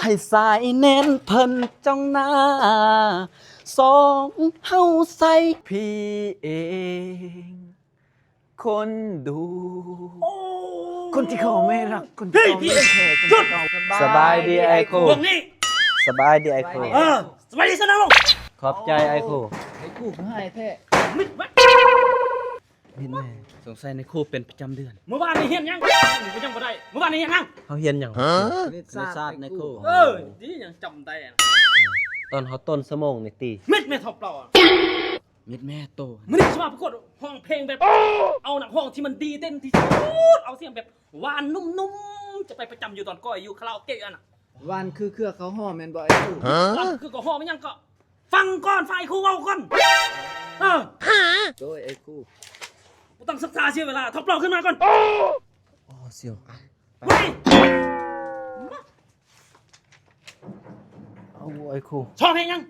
ให้สายเน้นเพิ่นจ้องหน้าสองเฮาใส่พี่เองคนดูคนที่เขาไม่รักคนที่เขาไม่แคร์คนที่เขาสบายดีไอโค พวกนี้ สบายดีไอโค สบายดีสนะลง ขอบใจไอโค ไอ้คู่เขาให้แท้ มิดไว้ มิดแม่สงสัยในคู่เป็นประจำเดือน เมื่อวานนี้เฮียนยังกูยังบ่ได้เมื่อวานนี้เฮียนยัง เขาเฮียนอย่าง นิ คณิตศาสตร์ในคู่ นี่ยังจำได้อะ ตอนเขาต้นสมองในตี มิดไม่ท็อปเราอ่ะ มิดแม่โต มันนี่จะมาประกวดห้องเพลงแบบเอาหนักห้องที่มันดีเต้นที่สุดเอาเสียงแบบหวานนุ่มๆจะไปประจำอยู่ตอนก้อยอยู่คาราโอเกะอ่ะน่ะ วันคือเครือเขาห่อแมนบอยไอ้คู่ คือก็ห้องมันยังก็ฟังก่อนฝ่ายครูเว้าก่อนโดยไอ้คู่ ต้องศึกษาเสียเวลาท็อปเราขึ้นมาก่อน อ๋อเสียว เฮ้ย เอาไอ้คู่ ชอบเพลงยัง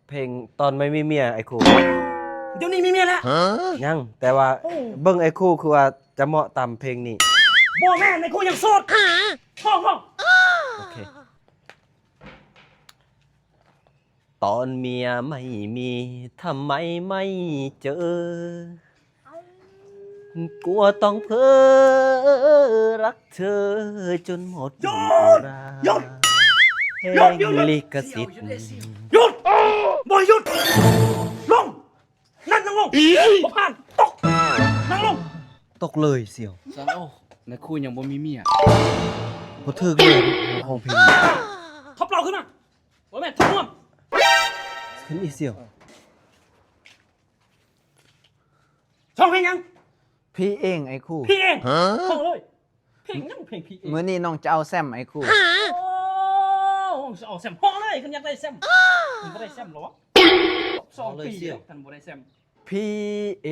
เพลงตอนไม่มีเมียไอ้คู่ เดี๋ยวนี้มีเมียแล้ว ยังแต่ว่าเบิ้งไอ้คู่คือว่าจะเหมาะตามเพลงนี้ บ่แม่ในครูยังโสดห้อง โอเคตอนเมียไม่มีทำไมไม่เจอกลัวต้องเพ้อรักเธอจนหมดเวลาเพลงลิขสิทธิ์ หยุดบ่หยุดลงนั่นนั่งลงบ่ผ่านตกนั่งลง ตกเลยเสี่ยว สาวในคู่ยังบ่มีเมีย บ่ถึกเลยห้องเพลง ท็อปเราขึ้นมาบ่แม่นท็อปร่วม ขึ้นอีเสี่ยว ช่องเพลงยัง พี่เองไอ้คู่ พี่เองห้องเลยเพลงยังเพลงพี่เอง มื้อนี้น้องจะเอาแซมไอ้คู่ โอ้เอาแซมห้องเลยคุณอยากได้แซมคุณบ่ได้แซมหรอ2 ปีแล้วกันบ่ได้แซม พี่เอ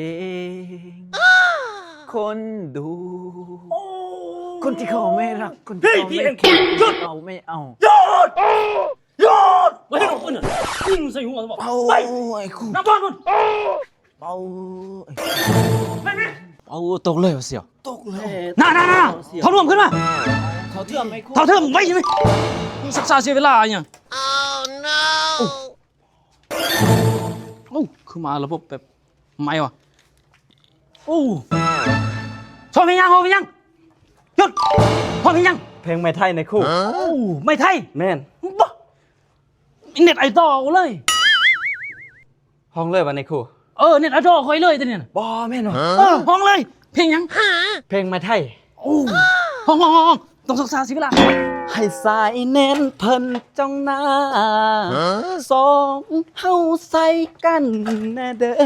งคนดูคนที่เขาไม่รักคนที่เขา พี่ ไม่ เอง แคร์ หยุด เอาไม่เอา หยุดหยุดไว้ให้น้องปืนน่ะยิงใส่หัวบอก เอา ไป ไอ้คู่ น้ำบอลมัน เอา ไปไหม เอาตกเลยวะเสี่ยวตกเลย น่าเขารวมขึ้นมา เขาเทื่อมไอ้คู่ เขาเทิมไว้ใช่ไหมศึกษาเสียเวลาอย่างโอ้คือมาระบบแบบไม่วะโอ้ชอบเพลงยังชอบเพลงยังหยุดชอบเพลงยัง เพลงไม่ไทยในคู่ โอ้ไม่ไทย แม่น บ้าเน็ตไอดอลเลย ห้องเลยวันในคู่ เน็ตไอดอลคอยเลยแต่เนี่ย บอแม่นวะ ห้องเลย เพลงยัง เพลงไม่ไทย โอ้ห้องต้องศึกษาเสียเวลา ให้สายเน้นเพิ่นจ้องหน้าสองเฮาใส่กันแน่เด้อ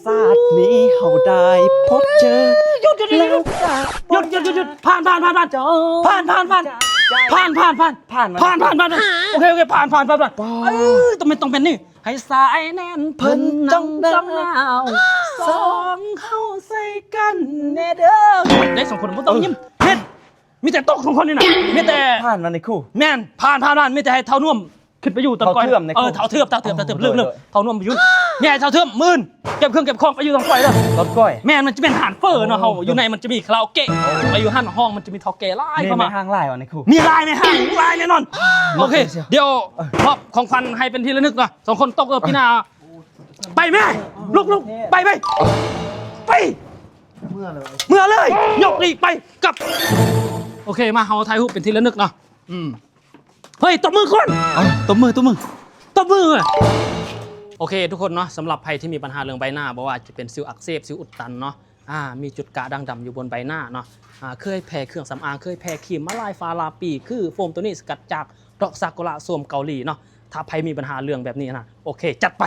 ศาสตร์นี้เฮาได้พบเจอ หยุด แล้วจาก หยุดผ่านผ่านผ่านผ่าน จอ ผ่านโอเคผ่านต้องเป็นนี่ให้สายแน่นเพิ่นจ้องหนาวสองเข้าใส่กันแน่เด้อได้2 คนผมต้องยิ้มเฮ็ดมีแต่ตก2 คนนี่น่ะมีแต่ ผ่านวันในคู่ แม่นผ่านมีแต่ให้เท่าน่วมขึ้นไปอยู่ตะกอย เท่าเทื่อมในคุก เท่าเทือมลืมเท่าน่วมไปอยู่เนี่ยเท่าเทือมมื่นเก็บเครื่องเก็บของไปอยู่ตะกอยเด้อ รถก้อย แม่นมันจะเป็นอาหารเฟอร์เนาะเฮาอยู่ในมันจะมีคาราโอเกะไปอยู่ห้องมันจะมีทอเกะไล่ นี่ เข้า ไม่ มา ห้างไล่วันในคู่ มีลายในห้างลายแน่นอน โอเค เดี๋ยวมอบของขวัญให้เป็นที่ระลึกนะ2 คนตกพี่นาไปแม่ลุกไปเมื่อเลยยกนี่ไปกลับ โอเคมาเฮาถ่ายรูปเป็นที่ระลึกเนาะเฮ้ยตบมือก่อน ตบมือ โอเค ทุกคนเนาะสำหรับใครที่มีปัญหาเรื่องใบหน้าบอกว่าจะเป็นสิวอักเสบสิวอุดตันเนาะมีจุดกระด่างดำอยู่บนใบหน้าเนาะเคยแพ้เครื่องสำอางเคยแพ้ครีมมะลายฟ้าลาปีคือโฟมตัวนี้สกัดจากดอกซากุระส้มเกาหลีเนาะถ้าใครมีปัญหาเรื่องแบบนี้นะโอเคจัดไป